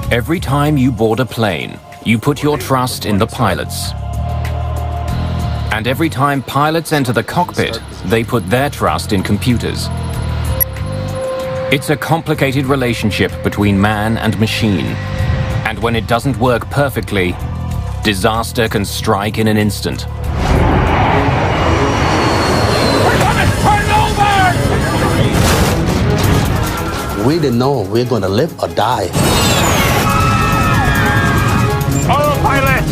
Every time you board a plane, you put your trust in the pilots. And every time pilots enter the cockpit, they put their trust in computers. It's a complicated relationship between man and machine. And when it doesn't work perfectly, disaster can strike in an instant. We're gonna turn over! We didn't know we're gonna live or die. Autopilot!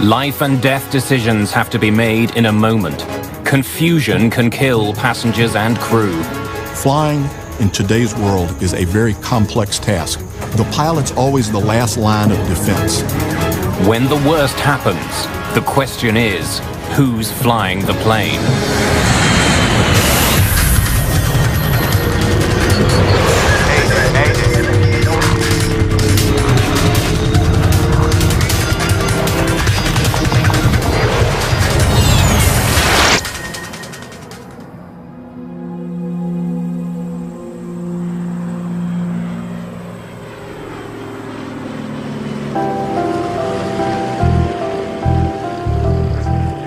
Life and death decisions have to be made in a moment. Confusion can kill passengers and crew. Flying in today's world is a very complex task. The pilot's always the last line of defense. When the worst happens, the question is, who's flying the plane?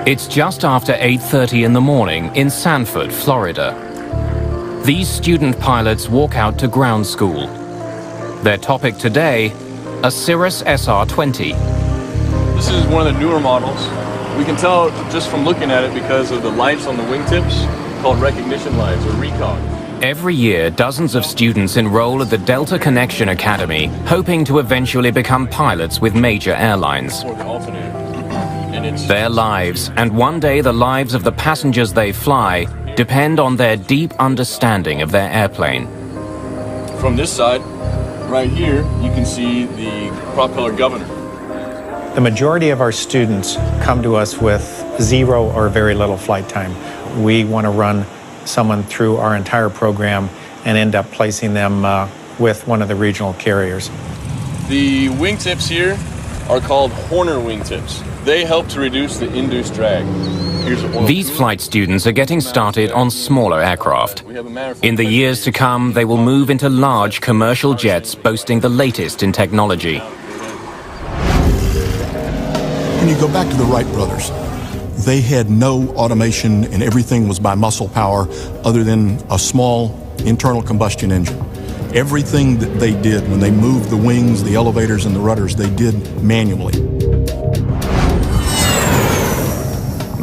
It's just after 8:30 in the morning in Sanford, Florida. These student pilots walk out to ground school. Their topic today, a Cirrus SR-20. This is one of the newer models. We can tell just from looking at it because of the lights on the wingtips, called recognition lights or recog. Every year, dozens of students enroll at the Delta Connection Academy, hoping to eventually become pilots with major airlines. Or the alternator. Their lives, and one day the lives of the passengers they fly, depend on their deep understanding of their airplane. From this side, right here, you can see the propeller governor. The majority of our students come to us with zero or very little flight time. We want to run someone through our entire program and end up placing them with one of the regional carriers. The wingtips here are called Horner wingtips. They help to reduce the induced drag. These flight students are getting started on smaller aircraft. In the years to come, they will move into large commercial jets boasting the latest in technology. When you go back to the Wright brothers, they had no automation and everything was by muscle power other than a small internal combustion engine. Everything that they did when they moved the wings, the elevators, and the rudders, they did manually.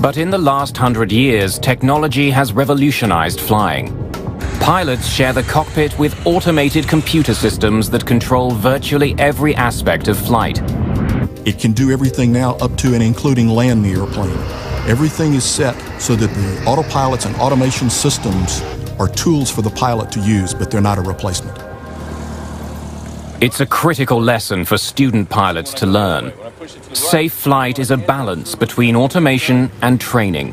But in the last 100 years, technology has revolutionized flying. Pilots share the cockpit with automated computer systems that control virtually every aspect of flight. It can do everything now up to and including land the airplane. Everything is set so that the autopilots and automation systems are tools for the pilot to use, but they're not a replacement. It's a critical lesson for student pilots to learn. Safe flight is a balance between automation and training.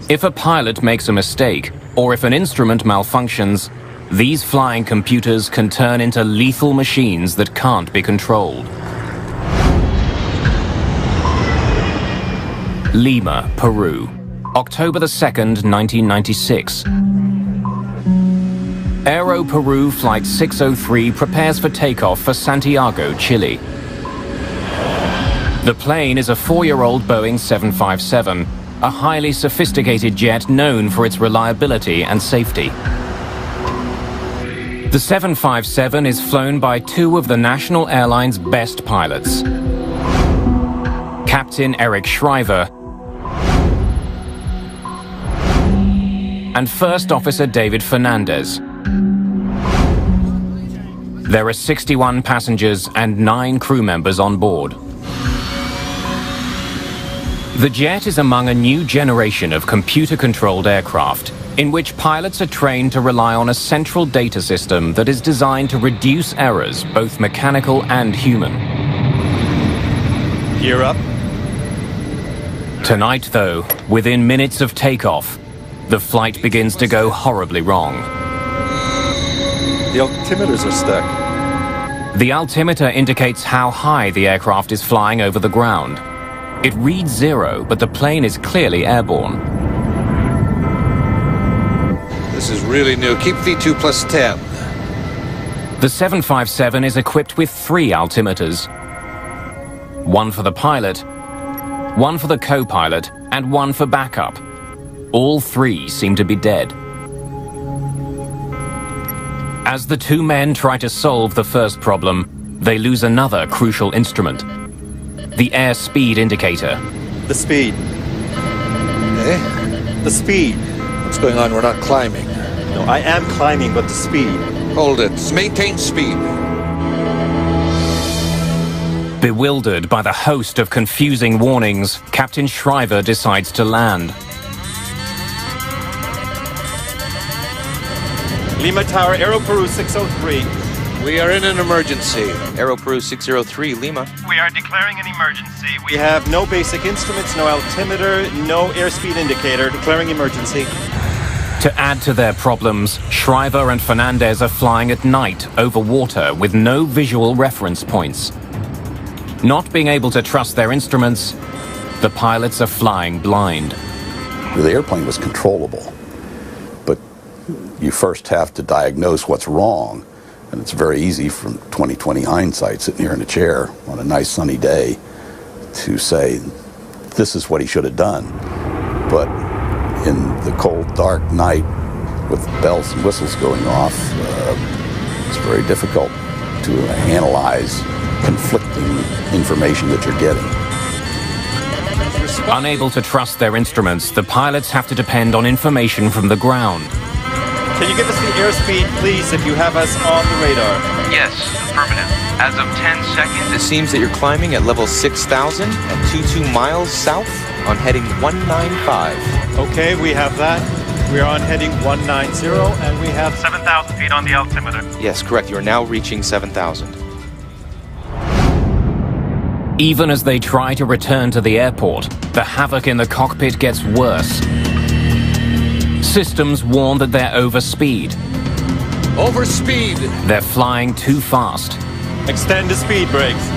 If a pilot makes a mistake, or if an instrument malfunctions, these flying computers can turn into lethal machines that can't be controlled. Lima, Peru, October the 2nd, 1996. Aero Peru Flight 603 prepares for takeoff for Santiago, Chile. The plane is a 4-year-old Boeing 757, a highly sophisticated jet known for its reliability and safety. The 757 is flown by two of the national airline's best pilots, Captain Eric Shriver and First Officer David Fernandez. There are 61 passengers and 9 crew members on board. The jet is among a new generation of computer-controlled aircraft, in which pilots are trained to rely on a central data system that is designed to reduce errors, both mechanical and human. Gear up. Tonight, though, within minutes of takeoff, the flight begins to go horribly wrong. The altimeters are stuck. The altimeter indicates how high the aircraft is flying over the ground. It reads 0, but the plane is clearly airborne. This is really new. Keep V2 plus 10. The 757 is equipped with 3 altimeters. One for the pilot, one for the co-pilot, and one for backup. All 3 seem to be dead. As the 2 men try to solve the first problem, they lose another crucial instrument, the airspeed indicator. The speed. Eh? The speed. What's going on? We're not climbing. No, I am climbing, but the speed. Hold it. Maintain speed. Bewildered by the host of confusing warnings, Captain Shriver decides to land. Lima Tower, Aero Peru 603. We are in an emergency. Aero Peru 603, Lima. We are declaring an emergency. We have no basic instruments, no altimeter, no airspeed indicator. Declaring emergency. To add to their problems, Shriver and Fernandez are flying at night over water with no visual reference points. Not being able to trust their instruments, the pilots are flying blind. The airplane was controllable, but you first have to diagnose what's wrong. And it's very easy from 20/20 hindsight, sitting here in a chair on a nice sunny day, to say, this is what he should have done. But in the cold, dark night, with bells and whistles going off, it's very difficult to analyze conflicting information that you're getting. Unable to trust their instruments, the pilots have to depend on information from the ground. Can you give us the airspeed, please, if you have us on the radar? Yes, affirmative. As of 10 seconds. It seems that you're climbing at level 6,000 at 22 miles south on heading 195. Okay, we have that. We are on heading 190, and we have 7,000 feet on the altimeter. Yes, correct. You are now reaching 7,000. Even as they try to return to the airport, the havoc in the cockpit gets worse. Systems warn that they're overspeed. Overspeed. They're flying too fast. Extend the speed brakes.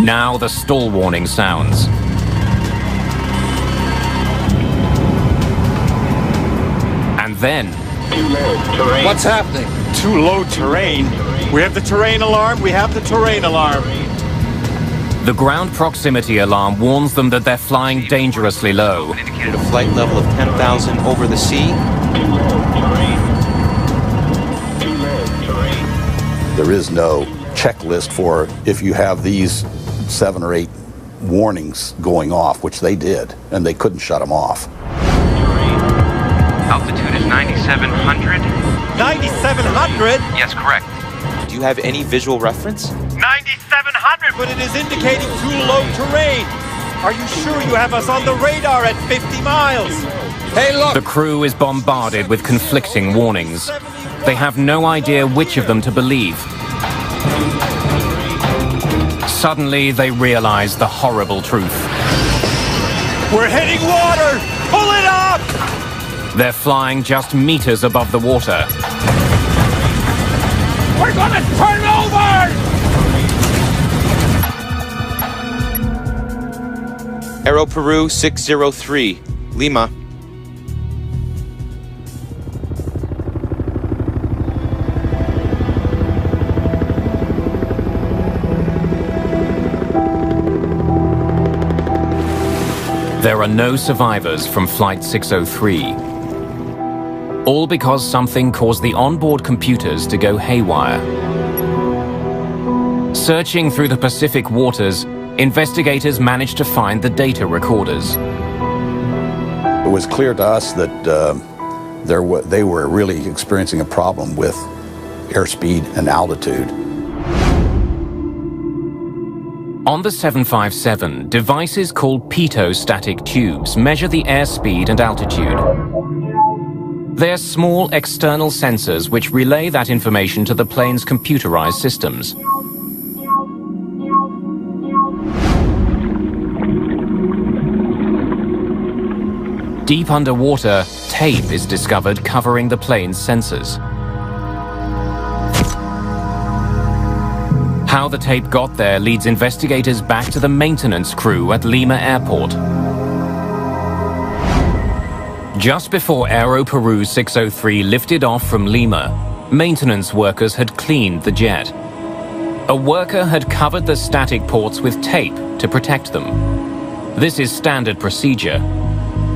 Now the stall warning sounds. And then... What's happening? Too low terrain. We have the terrain alarm. We have the terrain alarm. The ground proximity alarm warns them that they're flying dangerously low. Indicated a flight level of 10,000 over the sea. There is no checklist for if you have these 7 or 8 warnings going off, which they did, and they couldn't shut them off. Altitude is 9,700. 9,700? Yes, correct. Do you have any visual reference? 9,700! But it is indicating too low terrain. Are you sure you have us on the radar at 50 miles? Hey, look! The crew is bombarded with conflicting warnings. They have no idea which of them to believe. Suddenly, they realize the horrible truth. We're hitting water! Pull it up! They're flying just meters above the water. We're gonna turn over! Aero Peru 603, Lima. There are no survivors from Flight 603. All because something caused the onboard computers to go haywire. Searching through the Pacific waters, investigators managed to find the data recorders. It was clear to us that they were really experiencing a problem with airspeed and altitude. On the 757, devices called pitot-static tubes measure the airspeed and altitude. They're small external sensors which relay that information to the plane's computerized systems. Deep underwater, tape is discovered covering the plane's sensors. How the tape got there leads investigators back to the maintenance crew at Lima Airport. Just before Aero Peru 603 lifted off from Lima, maintenance workers had cleaned the jet. A worker had covered the static ports with tape to protect them. This is standard procedure.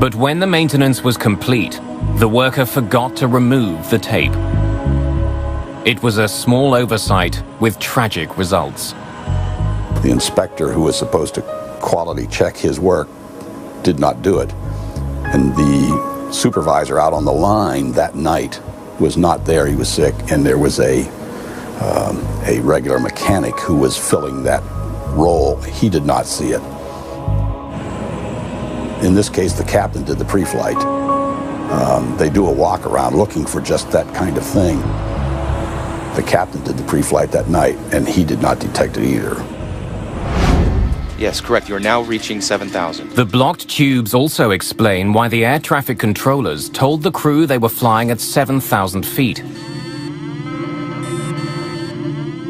But when the maintenance was complete, the worker forgot to remove the tape. It was a small oversight with tragic results. The inspector who was supposed to quality check his work did not do it. And the supervisor out on the line that night was not there. He was sick, and there was a regular mechanic who was filling that role. He did not see it. In this case, the captain did the pre-flight. They do a walk around looking for just that kind of thing. The captain did the pre-flight that night, and he did not detect it either. Yes, correct. You're now reaching 7,000. The blocked tubes also explain why the air traffic controllers told the crew they were flying at 7,000 feet.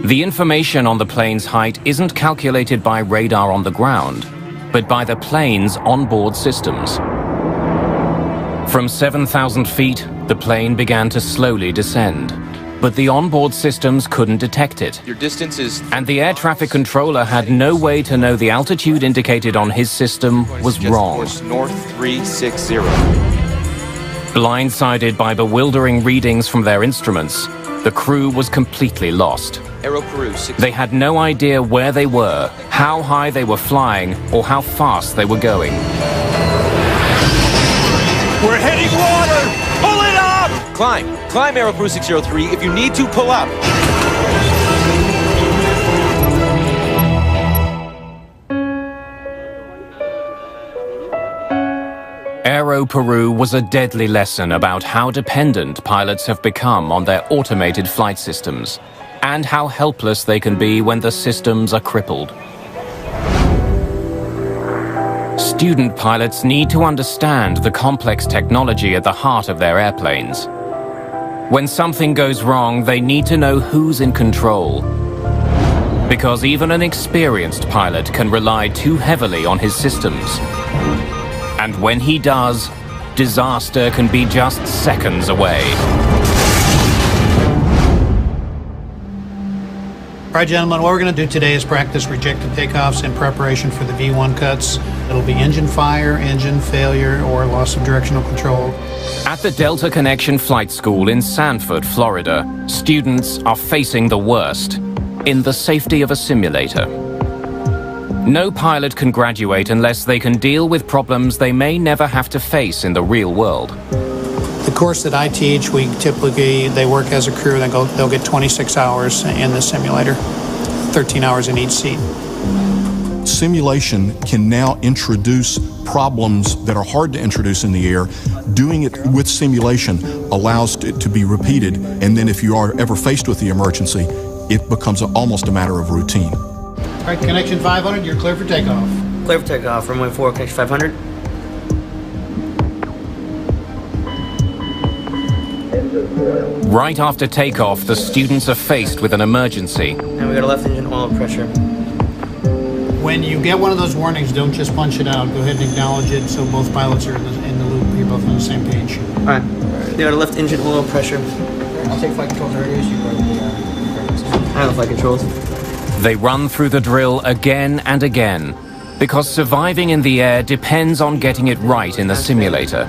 The information on the plane's height isn't calculated by radar on the ground, but by the plane's onboard systems. From 7,000 feet, the plane began to slowly descend, but the onboard systems couldn't detect it. Your distance is... And the air traffic controller had no way to know the altitude indicated on his system was wrong. Course north 360. Blindsided by bewildering readings from their instruments, the crew was completely lost. Aero Peru 6. They had no idea where they were, how high they were flying, or how fast they were going. We're hitting water! Pull it up! Climb Aero Peru 603 if you need to pull up. Aero Peru was a deadly lesson about how dependent pilots have become on their automated flight systems, and how helpless they can be when the systems are crippled. Student pilots need to understand the complex technology at the heart of their airplanes. When something goes wrong, they need to know who's in control. Because even an experienced pilot can rely too heavily on his systems. And when he does, disaster can be just seconds away. All right, gentlemen, what we're going to do today is practice rejected takeoffs in preparation for the V1 cuts. It'll be engine fire, engine failure, or loss of directional control. At the Delta Connection Flight School in Sanford, Florida, students are facing the worst in the safety of a simulator. No pilot can graduate unless they can deal with problems they may never have to face in the real world. The course that I teach, they work as a crew, they'll get 26 hours in the simulator, 13 hours in each seat. Simulation can now introduce problems that are hard to introduce in the air. Doing it with simulation allows it to be repeated, and then if you are ever faced with the emergency, it becomes almost a matter of routine. All right, connection 500, you're clear for takeoff. Clear for takeoff, runway 4, connection 500. Right after takeoff, the students are faced with an emergency. And we got a left engine oil pressure. When you get one of those warnings, don't just punch it out. Go ahead and acknowledge it so both pilots are in the loop. You're both on the same page. All right. They got a left engine oil pressure. I'll take flight controls already. I have the flight controls. They run through the drill again and again, because surviving in the air depends on getting it right in the simulator.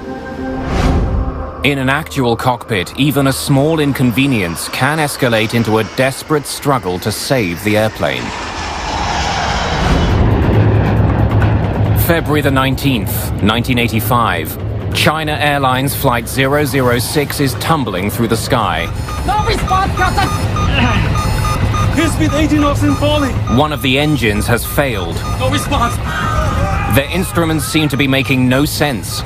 In an actual cockpit, even a small inconvenience can escalate into a desperate struggle to save the airplane. February the 19th, 1985. China Airlines Flight 006 is tumbling through the sky. No response, Captain! Airspeed 80 knots and falling. One of the engines has failed. No response. Their instruments seem to be making no sense.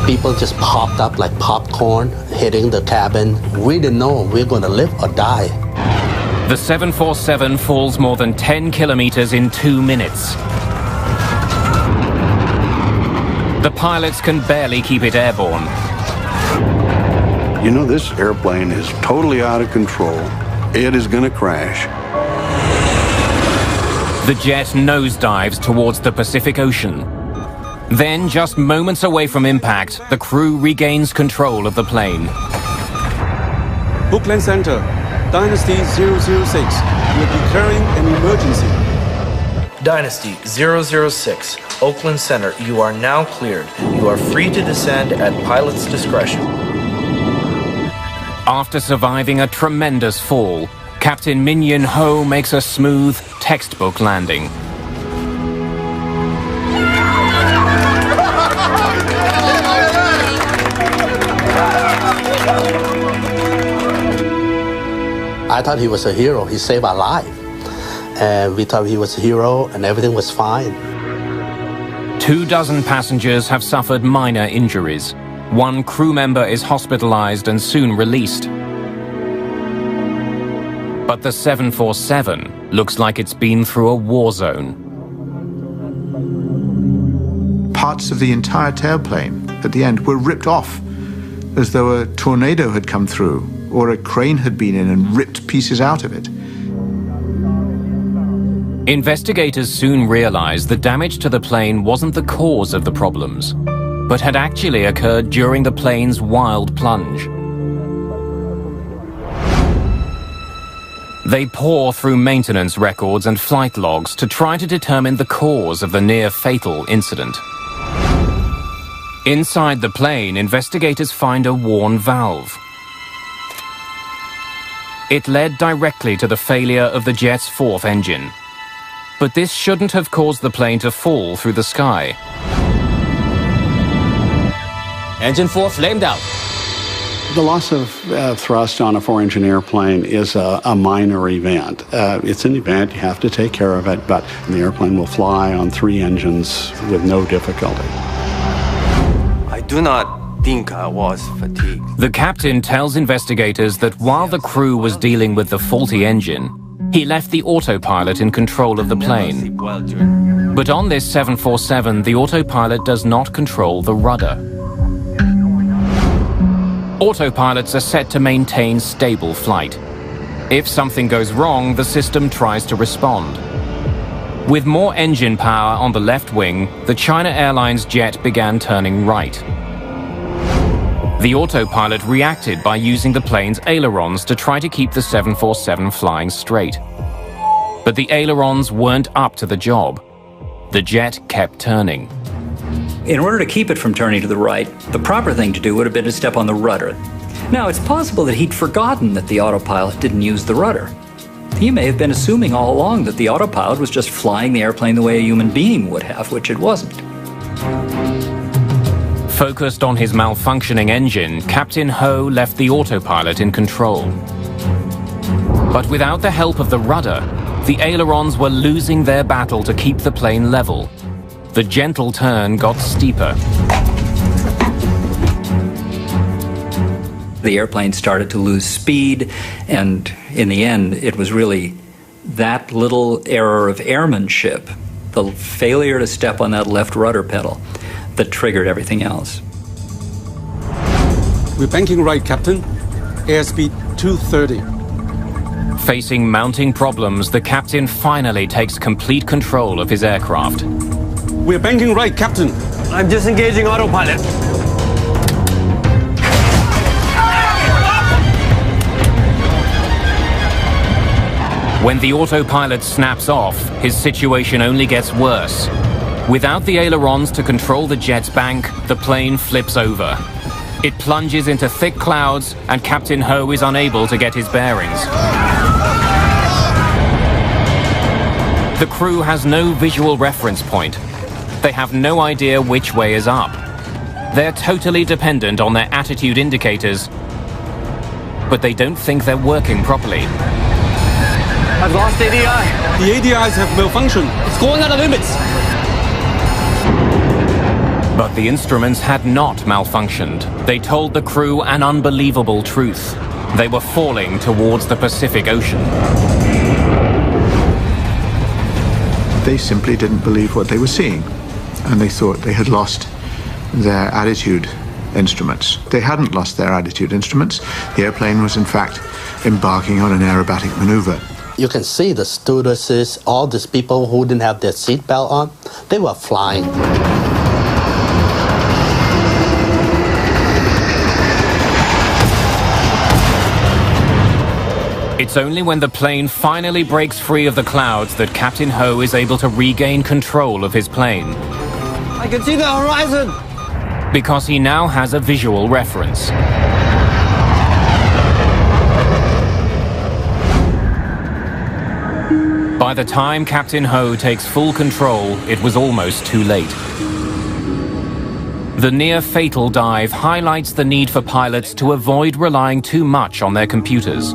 People just popped up like popcorn, hitting the cabin. We didn't know we were going to live or die. The 747 falls more than 10 kilometers in 2 minutes. The pilots can barely keep it airborne. You know, this airplane is totally out of control. It is going to crash. The jet nosedives towards the Pacific Ocean. Then, just moments away from impact, the crew regains control of the plane. Oakland Center, Dynasty 006. We're declaring an emergency. Dynasty 006, Oakland Center, you are now cleared. You are free to descend at pilot's discretion. After surviving a tremendous fall, Captain Min Ho makes a smooth, textbook landing. I thought he was a hero. He saved our life. And we thought he was a hero and everything was fine. 24 passengers have suffered minor injuries. One crew member is hospitalized and soon released. But the 747 looks like it's been through a war zone. Parts of the entire tailplane at the end were ripped off, as though a tornado had come through or a crane had been in and ripped pieces out of it. Investigators soon realized the damage to the plane wasn't the cause of the problems, but had actually occurred during the plane's wild plunge. They pore through maintenance records and flight logs to try to determine the cause of the near-fatal incident. Inside the plane, investigators find a worn valve. It led directly to the failure of the jet's fourth engine. But this shouldn't have caused the plane to fall through the sky. Engine 4 flamed out. The loss of thrust on a four-engine airplane is a minor event. It's an event, you have to take care of it, but the airplane will fly on 3 engines with no difficulty. I do not think I was fatigued. The captain tells investigators that while the crew was dealing with the faulty engine, he left the autopilot in control of the plane. But on this 747, the autopilot does not control the rudder. Autopilots are set to maintain stable flight. If something goes wrong, the system tries to respond. With more engine power on the left wing, the China Airlines jet began turning right. The autopilot reacted by using the plane's ailerons to try to keep the 747 flying straight. But the ailerons weren't up to the job. The jet kept turning. In order to keep it from turning to the right, the proper thing to do would have been to step on the rudder. Now, it's possible that he'd forgotten that the autopilot didn't use the rudder. He may have been assuming all along that the autopilot was just flying the airplane the way a human being would have, which it wasn't. Focused on his malfunctioning engine, Captain Ho left the autopilot in control. But without the help of the rudder, the ailerons were losing their battle to keep the plane level. The gentle turn got steeper. The airplane started to lose speed, and in the end, it was really that little error of airmanship, the failure to step on that left rudder pedal, that triggered everything else. We're banking right, Captain. Airspeed 230. Facing mounting problems, the captain finally takes complete control of his aircraft. We're banking right, Captain. I'm disengaging autopilot. When the autopilot snaps off, his situation only gets worse. Without the ailerons to control the jet's bank, the plane flips over. It plunges into thick clouds, and Captain Ho is unable to get his bearings. The crew has no visual reference point. They have no idea which way is up. They're totally dependent on their attitude indicators, but they don't think they're working properly. I've lost ADI. The ADIs have malfunctioned. It's going out of limits. But the instruments had not malfunctioned. They told the crew an unbelievable truth. They were falling towards the Pacific Ocean. They simply didn't believe what they were seeing, and they thought they had lost their attitude instruments. They hadn't lost their attitude instruments. The airplane was in fact embarking on an aerobatic maneuver. You can see the stewardesses, all these people who didn't have their seatbelt on, they were flying. It's only when the plane finally breaks free of the clouds that Captain Ho is able to regain control of his plane. I can see the horizon! Because he now has a visual reference. By the time Captain Ho takes full control, it was almost too late. The near-fatal dive highlights the need for pilots to avoid relying too much on their computers.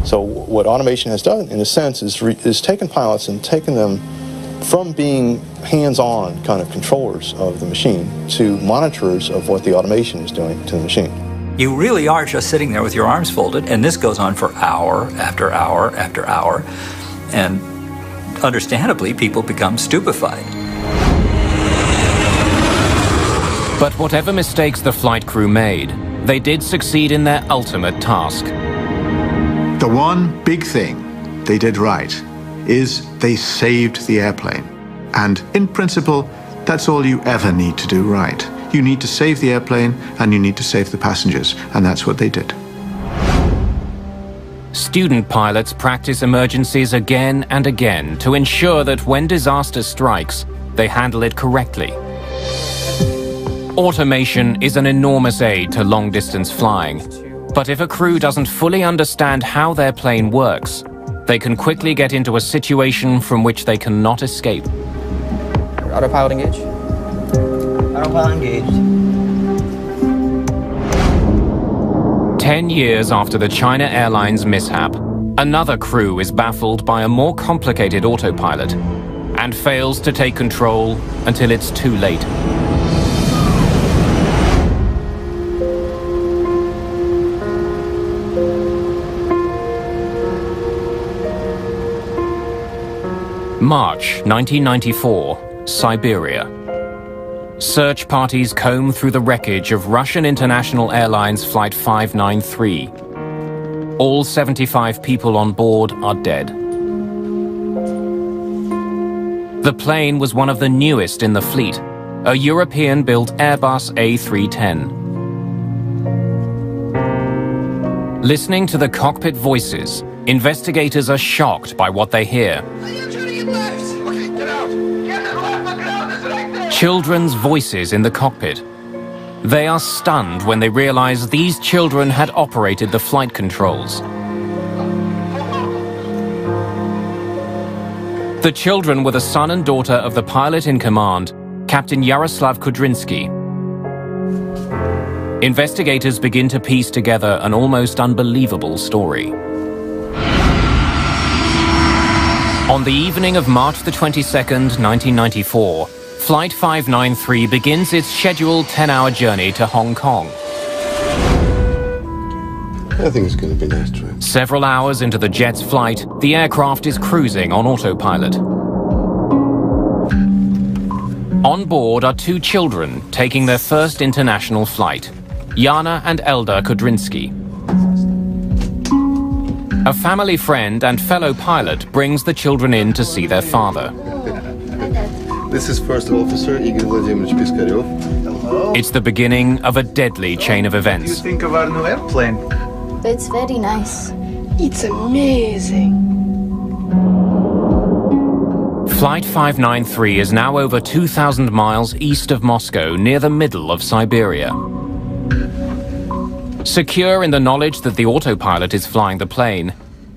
So what automation has done, in a sense, is taken pilots and taken them from being hands-on kind of controllers of the machine to monitorers of what the automation is doing to the machine. You really are just sitting there with your arms folded, and this goes on for hour after hour after hour. And understandably, people become stupefied. But whatever mistakes the flight crew made, they did succeed in their ultimate task. The one big thing they did right is they saved the airplane. And in principle, that's all you ever need to do right. You need to save the airplane and you need to save the passengers, and that's what they did. Student pilots practice emergencies again and again to ensure that when disaster strikes, they handle it correctly. Automation is an enormous aid to long-distance flying, but if a crew doesn't fully understand how their plane works, they can quickly get into a situation from which they cannot escape. Autopilot engaged. Autopilot engaged. 10 years after the China Airlines mishap, another crew is baffled by a more complicated autopilot and fails to take control until it's too late. March 1994, Siberia. Search parties comb through the wreckage of Russian International Airlines Flight 593. All 75 people on board are dead. The plane was one of the newest in the fleet, a European-built Airbus A310. Listening to the cockpit voices, investigators are shocked by what they hear. Children's voices in the cockpit. They are stunned when they realize these children had operated the flight controls. The children were the son and daughter of the pilot in command, Captain Yaroslav Kudrinsky. Investigators begin to piece together an almost unbelievable story. On the evening of March the 22nd, 1994, Flight 593 begins its scheduled 10-hour journey to Hong Kong. I think it's going to be nice trip. Several hours into the jet's flight, the aircraft is cruising on autopilot. On board are two children taking their first international flight, Yana and Elda Kudrinsky. A family friend and fellow pilot brings the children in to see their father. This is First Officer Igor Vladimirovich Piskarev. Hello. It's the beginning of a deadly chain of events. What do you think of our new airplane? It's very nice. It's amazing. Flight 593 is now over 2,000 miles east of Moscow, near the middle of Siberia. Secure in the knowledge that the autopilot is flying the plane,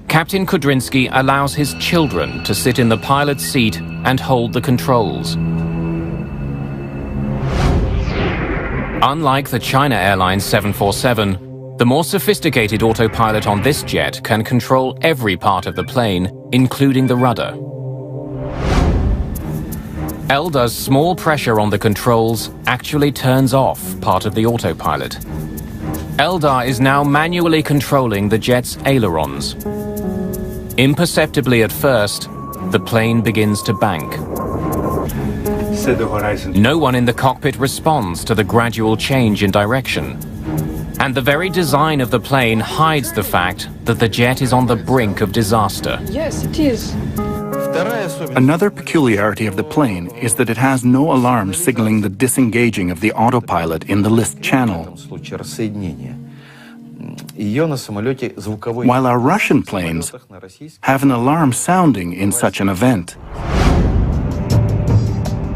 Captain Kudrinsky allows his children to sit in the pilot's seat and hold the controls. Unlike the China Airlines 747, the more sophisticated autopilot on this jet can control every part of the plane, including the rudder. Elda's small pressure on the controls actually turns off part of the autopilot. Elda is now manually controlling the jet's ailerons. Imperceptibly at first, the plane begins to bank. Set the horizon. No one in the cockpit responds to the gradual change in direction. And the very design of the plane hides the fact that the jet is on the brink of disaster. Yes, it is. Another peculiarity of the plane is that it has no alarm signaling the disengaging of the autopilot in the lift channel. While our Russian planes have an alarm sounding in such an event.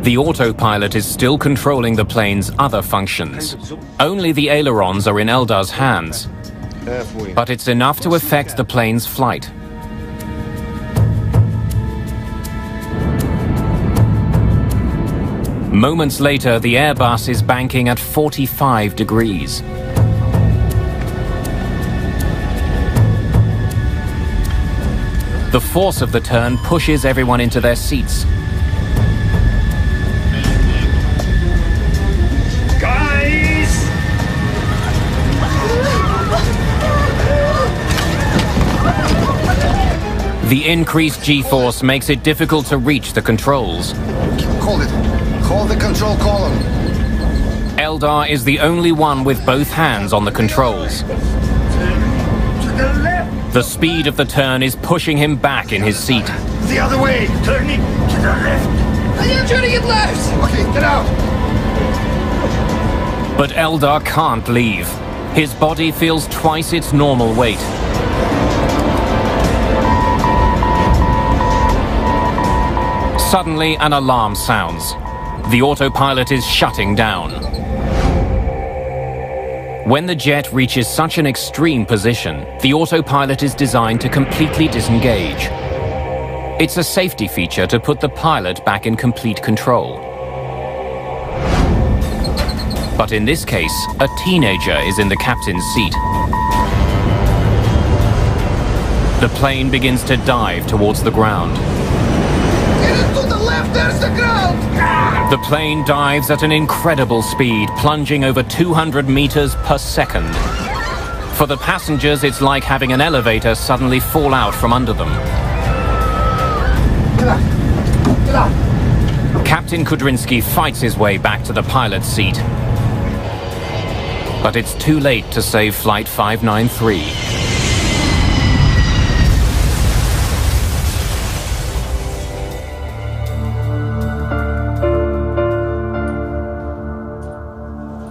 The autopilot is still controlling the plane's other functions. Only the ailerons are in Eldar's hands, but it's enough to affect the plane's flight. Moments later, the Airbus is banking at 45 degrees. The force of the turn pushes everyone into their seats. The increased G-force makes it difficult to reach the controls. Hold it. Hold the control column. Eldar is the only one with both hands on the controls. The speed of the turn is pushing him back in his seat. The other way. Turning to the left. I am trying to get left. Okay, get out. But Eldar can't leave. His body feels twice its normal weight. Suddenly, an alarm sounds. The autopilot is shutting down. When the jet reaches such an extreme position, the autopilot is designed to completely disengage. It's a safety feature to put the pilot back in complete control. But in this case, a teenager is in the captain's seat. The plane begins to dive towards the ground. To the left, there's the ground! The plane dives at an incredible speed, plunging over 200 meters per second. For the passengers, it's like having an elevator suddenly fall out from under them. Get out! Get out! Captain Kudrinsky fights his way back to the pilot's seat. But it's too late to save Flight 593.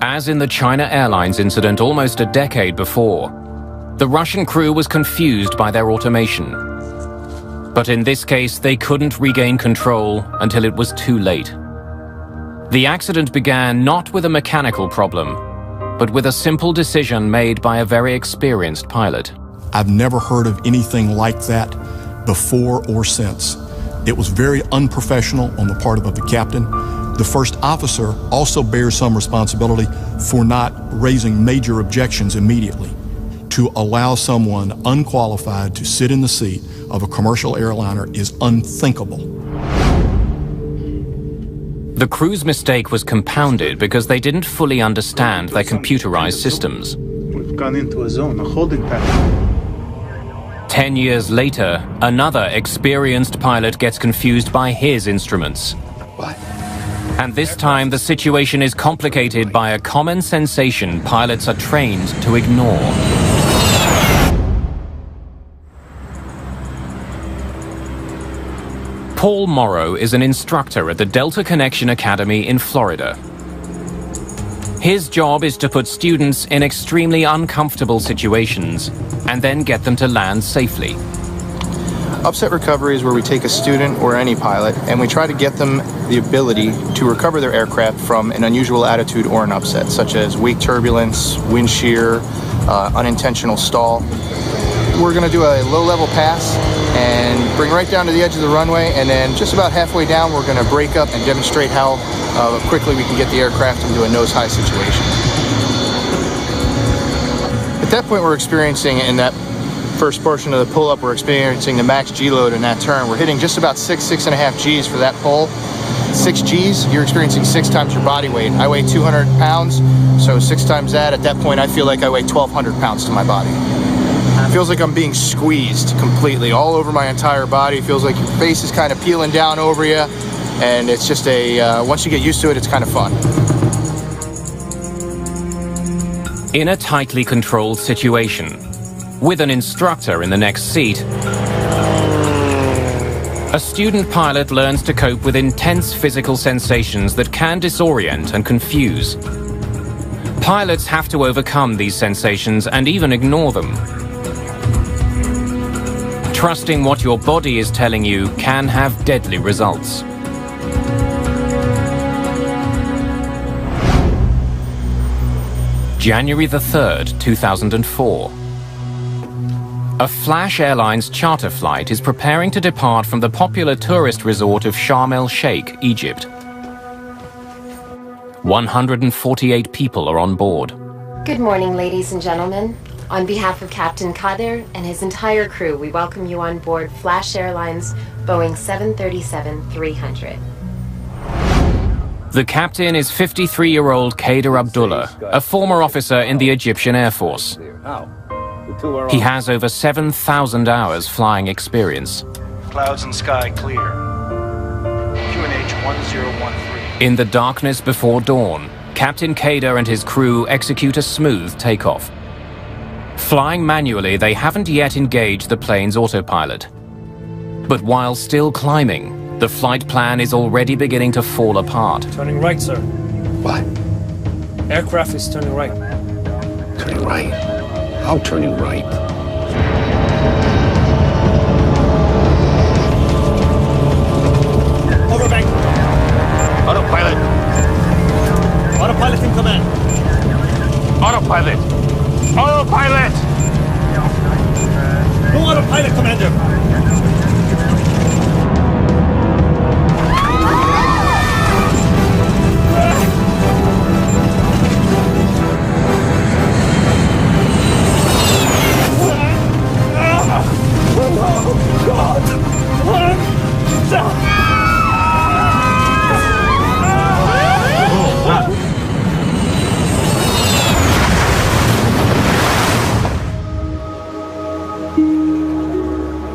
As in the China Airlines incident almost a decade before, the Russian crew was confused by their automation. But in this case, they couldn't regain control until it was too late. The accident began not with a mechanical problem, but with a simple decision made by a very experienced pilot. I've never heard of anything like that before or since. It was very unprofessional on the part of the captain. The first officer also bears some responsibility for not raising major objections immediately. To allow someone unqualified to sit in the seat of a commercial airliner is unthinkable. The crew's mistake was compounded because they didn't fully understand their computerized systems. We've gone into a zone, a holding pattern. 10 years later, another experienced pilot gets confused by his instruments. What? And this time, the situation is complicated by a common sensation pilots are trained to ignore. Paul Morrow is an instructor at the Delta Connection Academy in Florida. His job is to put students in extremely uncomfortable situations and then get them to land safely. Upset recovery is where we take a student or any pilot and we try to get them the ability to recover their aircraft from an unusual attitude or an upset, such as wake turbulence, wind shear, unintentional stall. We're going to do a low-level pass and bring right down to the edge of the runway, and then just about halfway down we're going to break up and demonstrate how quickly we can get the aircraft into a nose-high situation. At that point we're experiencing, in that first portion of the pull-up, we're experiencing the max G-load in that turn. We're hitting just about 6.5 Gs for that pull. 6 Gs, you're experiencing 6 times your body weight. I weigh 200 pounds, so 6 times that. At that point, I feel like I weigh 1,200 pounds to my body. It feels like I'm being squeezed completely all over my entire body. It feels like your face is kind of peeling down over you, and it's just once you get used to it, it's kind of fun. In a tightly controlled situation, with an instructor in the next seat, a student pilot learns to cope with intense physical sensations that can disorient and confuse. Pilots have to overcome these sensations and even ignore them. Trusting what your body is telling you can have deadly results. January the 3rd, 2004. A Flash Airlines charter flight is preparing to depart from the popular tourist resort of Sharm el-Sheikh, Egypt. 148 people are on board. Good morning, ladies and gentlemen. On behalf of Captain Kader and his entire crew, we welcome you on board Flash Airlines Boeing 737-300. The captain is 53-year-old Kader Abdullah, a former officer in the Egyptian Air Force. He has over 7,000 hours flying experience. Clouds and sky clear. QNH 1013. In the darkness before dawn, Captain Kader and his crew execute a smooth takeoff. Flying manually, they haven't yet engaged the plane's autopilot. But while still climbing, the flight plan is already beginning to fall apart. Turning right, sir. What? Aircraft is turning right. Turning right? How turning right? Overbank. Autopilot. Autopilot in command. Autopilot. Autopilot! No autopilot, Commander.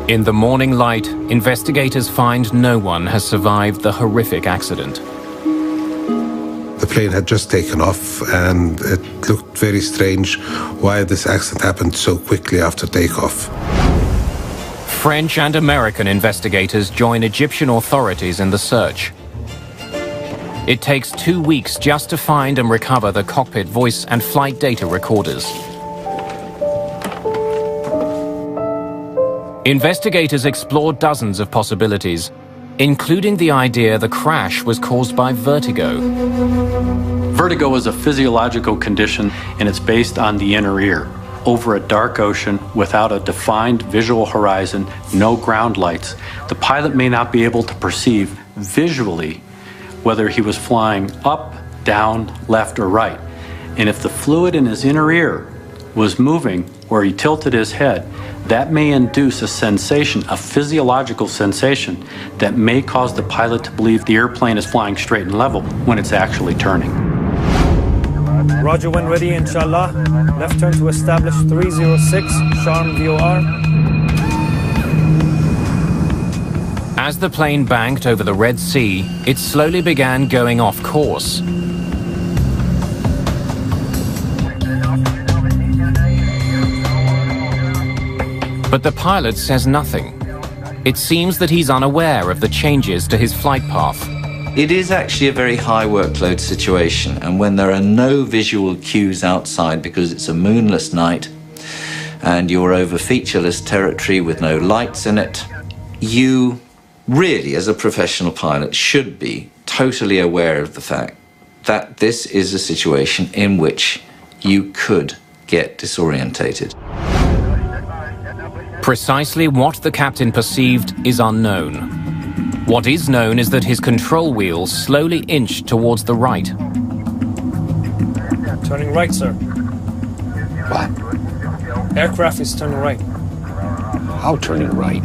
In the morning light, investigators find no one has survived the horrific accident. The plane had just taken off, and it looked very strange why this accident happened so quickly after takeoff. French and American investigators join Egyptian authorities in the search. It takes 2 weeks just to find and recover the cockpit voice and flight data recorders. Investigators explore dozens of possibilities, including the idea the crash was caused by vertigo. Vertigo is a physiological condition, and it's based on the inner ear. Over a dark ocean, without a defined visual horizon, no ground lights, the pilot may not be able to perceive visually whether he was flying up, down, left, or right. And if the fluid in his inner ear was moving where he tilted his head, that may induce a sensation, a physiological sensation, that may cause the pilot to believe the airplane is flying straight and level when it's actually turning. Roger, when ready, inshallah. Left turn to establish 306, Sharm VOR. As the plane banked over the Red Sea, it slowly began going off course. But the pilot says nothing. It seems that he's unaware of the changes to his flight path. It is actually a very high workload situation, and when there are no visual cues outside because it's a moonless night and you're over featureless territory with no lights in it, you really, as a professional pilot, should be totally aware of the fact that this is a situation in which you could get disorientated. Precisely what the captain perceived is unknown. What is known is that his control wheel slowly inched towards the right. Turning right, sir. What? Aircraft is turning right. How turning right?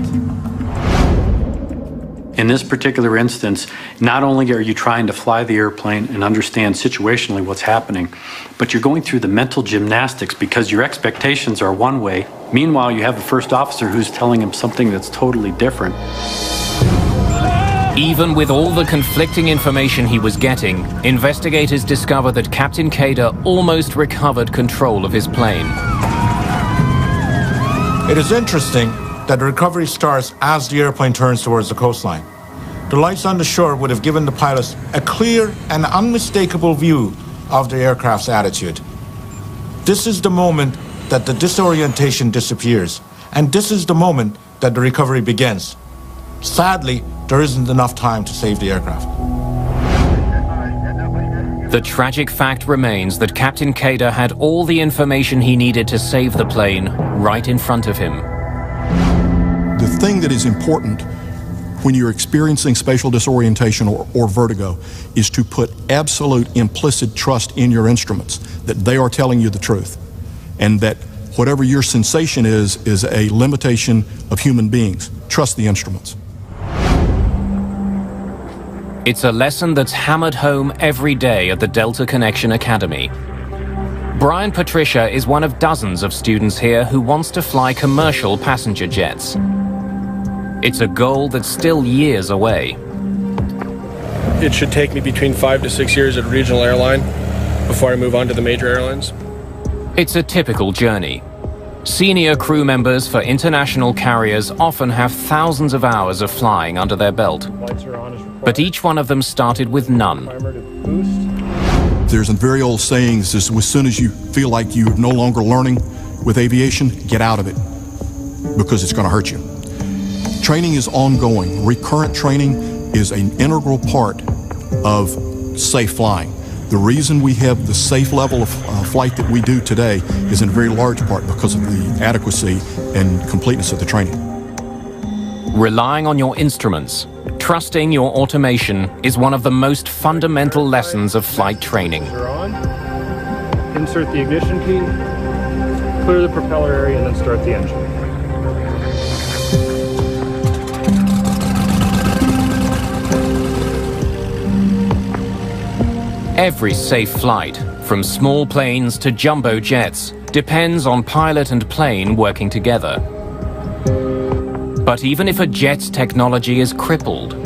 In this particular instance, not only are you trying to fly the airplane and understand situationally what's happening, but you're going through the mental gymnastics because your expectations are one way. Meanwhile, you have a first officer who's telling him something that's totally different. Even with all the conflicting information he was getting, investigators discovered that Captain Kader almost recovered control of his plane. It is interesting that the recovery starts as the airplane turns towards the coastline. The lights on the shore would have given the pilots a clear and unmistakable view of the aircraft's attitude. This is the moment that the disorientation disappears, and this is the moment that the recovery begins. Sadly, there isn't enough time to save the aircraft. The tragic fact remains that Captain Kader had all the information he needed to save the plane right in front of him. The thing that is important when you're experiencing spatial disorientation or vertigo is to put absolute implicit trust in your instruments, that they are telling you the truth, and that whatever your sensation is a limitation of human beings. Trust the instruments. It's a lesson that's hammered home every day at the Delta Connection Academy. Brian Patricia is one of dozens of students here who wants to fly commercial passenger jets. It's a goal that's still years away. It should take me between 5 to 6 years at a regional airline before I move on to the major airlines. It's a typical journey. Senior crew members for international carriers often have thousands of hours of flying under their belt. But each one of them started with none. There's a very old saying, as soon as you feel like you're no longer learning with aviation, get out of it, because it's going to hurt you. Training is ongoing. Recurrent training is an integral part of safe flying. The reason we have the safe level of flight that we do today is in very large part because of the adequacy and completeness of the training. Relying on your instruments, trusting your automation is one of the most fundamental lessons of flight training. Insert the ignition key, clear the propeller area, and then start the engine. Every safe flight, from small planes to jumbo jets, depends on pilot and plane working together. But even if a jet's technology is crippled,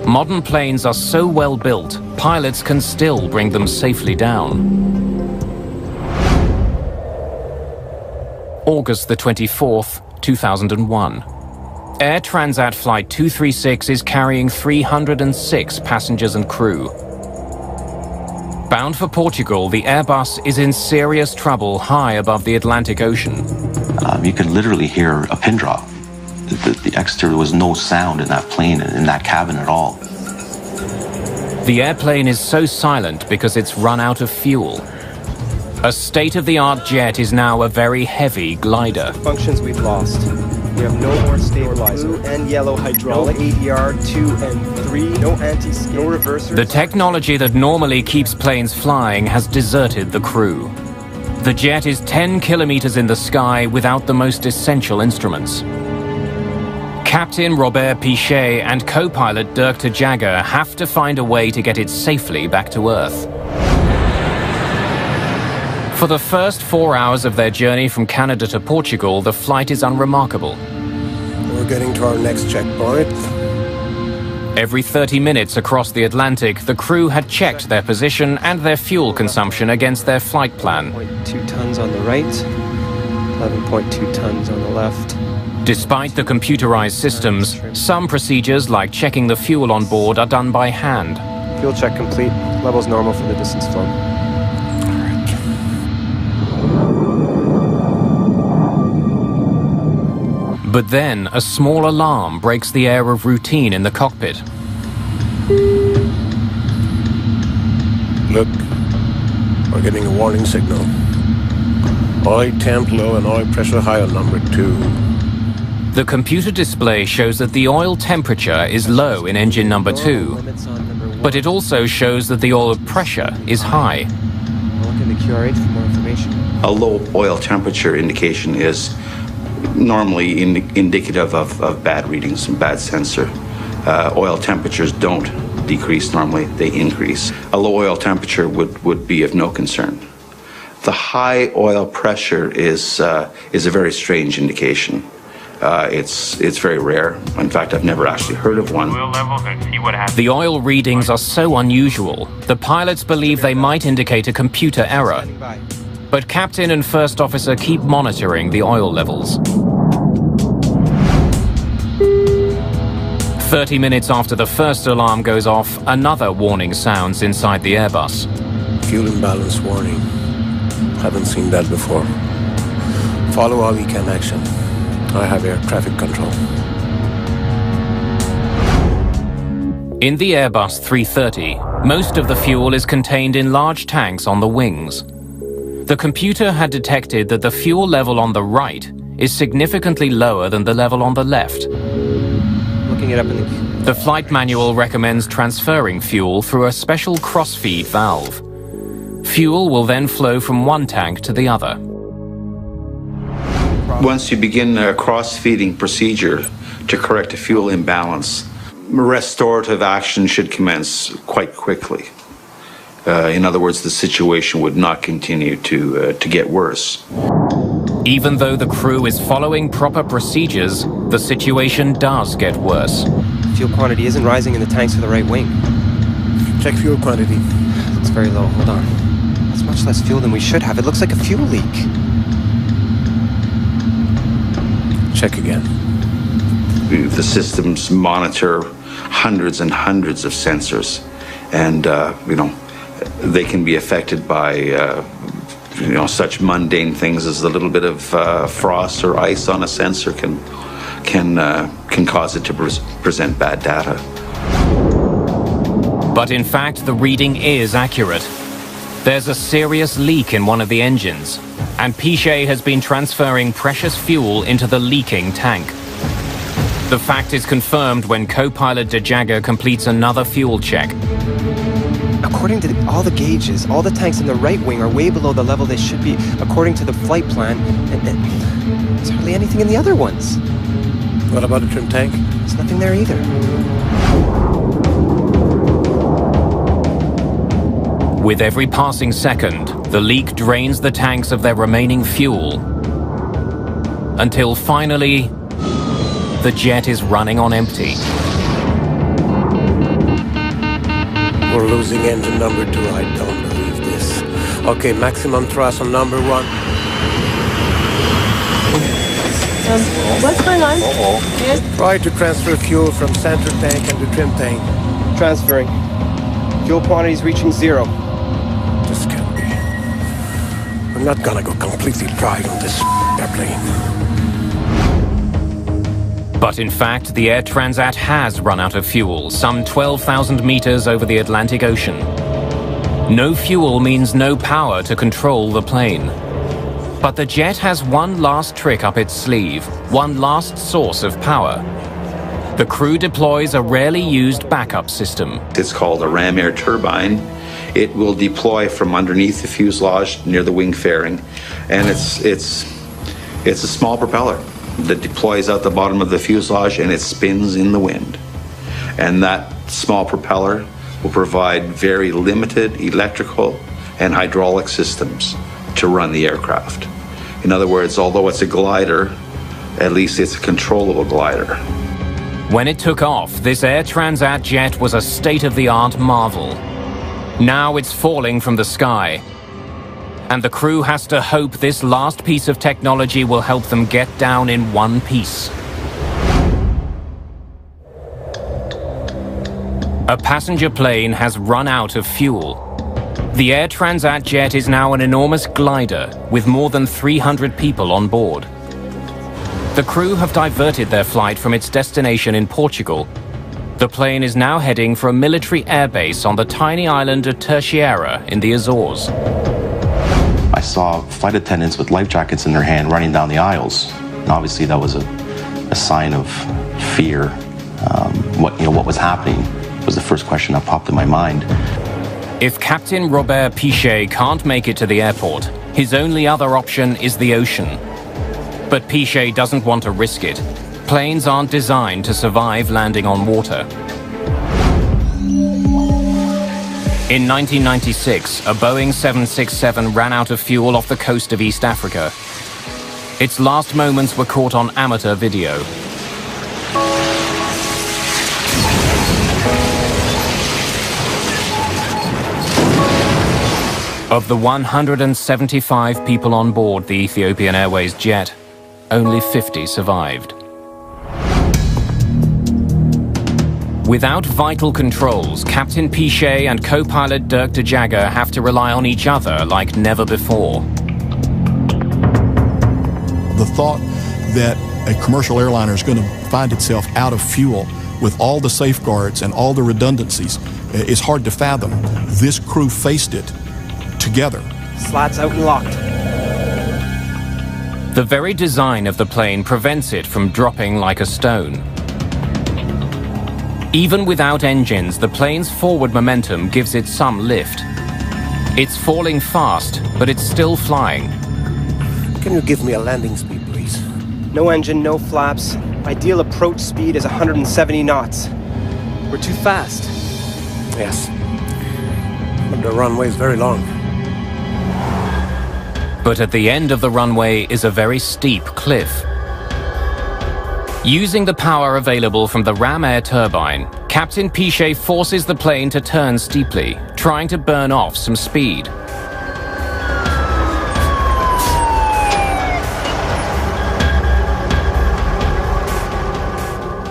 modern planes are so well built, pilots can still bring them safely down. August the 24th, 2001. Air Transat Flight 236 is carrying 306 passengers and crew. Bound for Portugal, the Airbus is in serious trouble high above the Atlantic Ocean. You could literally hear a pin drop. The exterior, there was no sound in that plane, in that cabin at all. The airplane is so silent because it's run out of fuel. A state-of-the-art jet is now a very heavy glider. Functions we've lost. We have no more stabilizer. Blue and yellow hydraulic. No ADR 2 and 3. No anti-skid. No reversers. The technology that normally keeps planes flying has deserted the crew. The jet is 10 kilometers in the sky without the most essential instruments. Captain Robert Pichet and co-pilot Dirk de Jager have to find a way to get it safely back to Earth. For the first 4 hours of their journey from Canada to Portugal, the flight is unremarkable. We're getting to our next checkpoint. Every 30 minutes across the Atlantic, the crew had checked their position and their fuel consumption against their flight plan. 11.2 tons on the right, 11.2 tons on the left. Despite the computerized systems, some procedures like checking the fuel on board are done by hand. Fuel check complete. Levels normal for the distance flown. But then, a small alarm breaks the air of routine in the cockpit. Look, we're getting a warning signal. Oil temp low and oil pressure high on number 2. The computer display shows that the oil temperature is low in engine number 2, but it also shows that the oil pressure is high. Look in the QRH for more information. A low oil temperature indication is normally indicative of bad readings and bad sensor. Oil temperatures don't decrease normally, they increase. A low oil temperature would be of no concern. The high oil pressure is a very strange indication. It's very rare. In fact, I've never actually heard of one. The oil readings are so unusual, the pilots believe they might indicate a computer error. But Captain and First Officer keep monitoring the oil levels. 30 minutes after the first alarm goes off, another warning sounds inside the Airbus. Fuel imbalance warning. Haven't seen that before. Follow all we can action. I have air traffic control. In the Airbus 330, most of the fuel is contained in large tanks on the wings. The computer had detected that the fuel level on the right is significantly lower than the level on the left. Looking it up in the flight manual recommends transferring fuel through a special cross-feed valve. Fuel will then flow from one tank to the other. Once you begin a cross-feeding procedure to correct a fuel imbalance, restorative action should commence quite quickly. In other words, the situation would not continue to get worse. Even though the crew is following proper procedures, the situation does get worse. Fuel quantity isn't rising in the tanks for the right wing. Check fuel quantity. It's very low. Hold on. That's much less fuel than we should have. It looks like a fuel leak. Check again. The systems monitor hundreds and hundreds of sensors, and they can be affected by such mundane things as a little bit of frost or ice on a sensor can cause it to present bad data. But in fact, the reading is accurate. There's a serious leak in one of the engines, and Pichet has been transferring precious fuel into the leaking tank. The fact is confirmed when co-pilot De Jager completes another fuel check. According to all the gauges, all the tanks in the right wing are way below the level they should be according to the flight plan, and there's hardly anything in the other ones. What about the trim tank? There's nothing there either. With every passing second, the leak drains the tanks of their remaining fuel, until finally, the jet is running on empty. We're losing engine number 2. I don't believe this. Okay, maximum thrust on number 1. What's going on? Yes. Try to transfer fuel from center tank and the trim tank. Transferring. Fuel quantities reaching 0. This can't be. I'm not gonna go completely dry on this airplane. But in fact, the Air Transat has run out of fuel, some 12,000 meters over the Atlantic Ocean. No fuel means no power to control the plane. But the jet has one last trick up its sleeve, one last source of power. The crew deploys a rarely used backup system. It's called a ram air turbine. It will deploy from underneath the fuselage near the wing fairing, and it's a small propeller that deploys out the bottom of the fuselage, and it spins in the wind. And that small propeller will provide very limited electrical and hydraulic systems to run the aircraft. In other words, although it's a glider, at least it's a controllable glider. When it took off, this Air Transat jet was a state-of-the-art marvel. Now it's falling from the sky, and the crew has to hope this last piece of technology will help them get down in one piece. A passenger plane has run out of fuel. The Air Transat jet is now an enormous glider with more than 300 people on board. The crew have diverted their flight from its destination in Portugal. The plane is now heading for a military airbase on the tiny island of Terceira in the Azores. I saw flight attendants with life jackets in their hand running down the aisles. And obviously that was a sign of fear. What was happening was the first question that popped in my mind. If Captain Robert Pichet can't make it to the airport, his only other option is the ocean. But Pichet doesn't want to risk it. Planes aren't designed to survive landing on water. In 1996, a Boeing 767 ran out of fuel off the coast of East Africa. Its last moments were caught on amateur video. Of the 175 people on board the Ethiopian Airways jet, only 50 survived. Without vital controls, Captain Pichet and co-pilot Dirk de Jager have to rely on each other like never before. The thought that a commercial airliner is going to find itself out of fuel with all the safeguards and all the redundancies is hard to fathom. This crew faced it together. Slats out and locked. The very design of the plane prevents it from dropping like a stone. Even without engines, the plane's forward momentum gives it some lift. It's falling fast, but it's still flying. Can you give me a landing speed, please? No engine, no flaps. Ideal approach speed is 170 knots. We're too fast. Yes. But the runway is very long. But at the end of the runway is a very steep cliff. Using the power available from the ram air turbine, Captain Pichet forces the plane to turn steeply, trying to burn off some speed.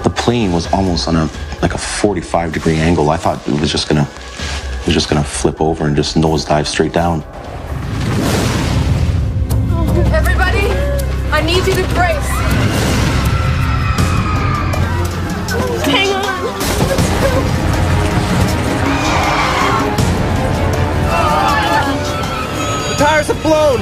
The plane was almost on a 45-degree angle. I thought it was just gonna flip over and just nosedive straight down. Everybody, I need you to brace. Hang on. The tires have blown.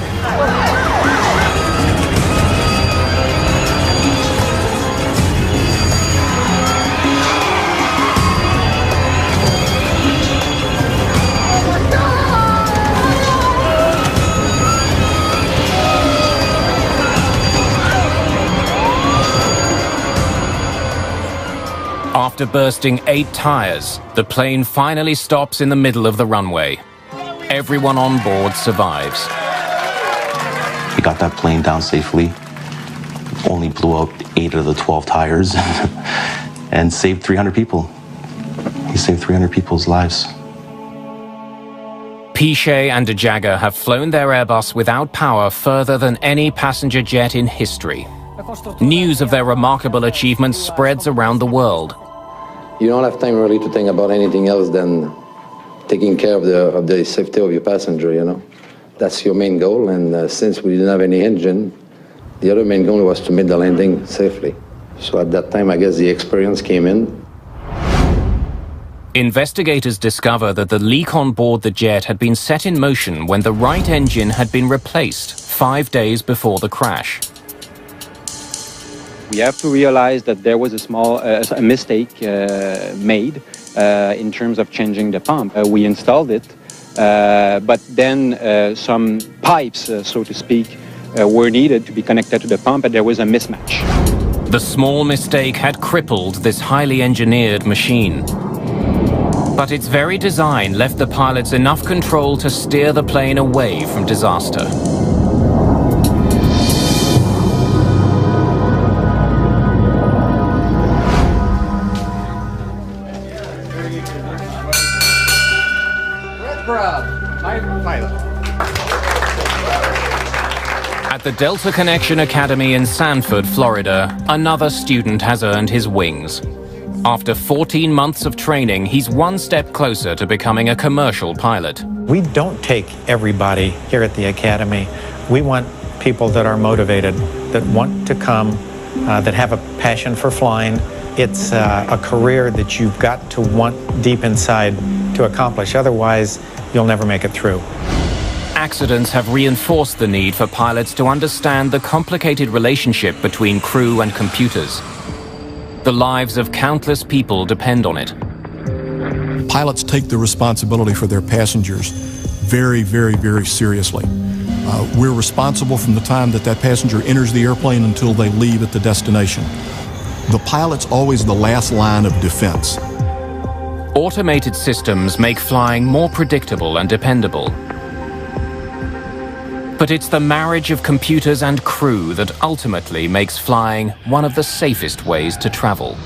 After bursting 8 tires, the plane finally stops in the middle of the runway. Everyone on board survives. We got that plane down safely, only blew out 8 of the 12 tires and saved 300 people. He saved 300 people's lives. Pichet and de Jager have flown their Airbus without power further than any passenger jet in history. News of their remarkable achievements spreads around the world. You don't have time really to think about anything else than taking care of the safety of your passenger, you know. That's your main goal, and since we didn't have any engine, the other main goal was to make the landing safely. So at that time, I guess the experience came in. Investigators discover that the leak on board the jet had been set in motion when the right engine had been replaced 5 days before the crash. We have to realize that there was a small mistake made in terms of changing the pump. We installed it, but then some pipes, so to speak, were needed to be connected to the pump, and there was a mismatch. The small mistake had crippled this highly engineered machine. But its very design left the pilots enough control to steer the plane away from disaster. At the Delta Connection Academy in Sanford, Florida, another student has earned his wings. After 14 months of training, he's one step closer to becoming a commercial pilot. We don't take everybody here at the Academy. We want people that are motivated, that want to come, that have a passion for flying. It's a career that you've got to want deep inside to accomplish. Otherwise, you'll never make it through. Accidents have reinforced the need for pilots to understand the complicated relationship between crew and computers. The lives of countless people depend on it. Pilots take the responsibility for their passengers very, very, very seriously. We're responsible from the time that passenger enters the airplane until they leave at the destination. The pilot's always the last line of defense. Automated systems make flying more predictable and dependable. But it's the marriage of computers and crew that ultimately makes flying one of the safest ways to travel.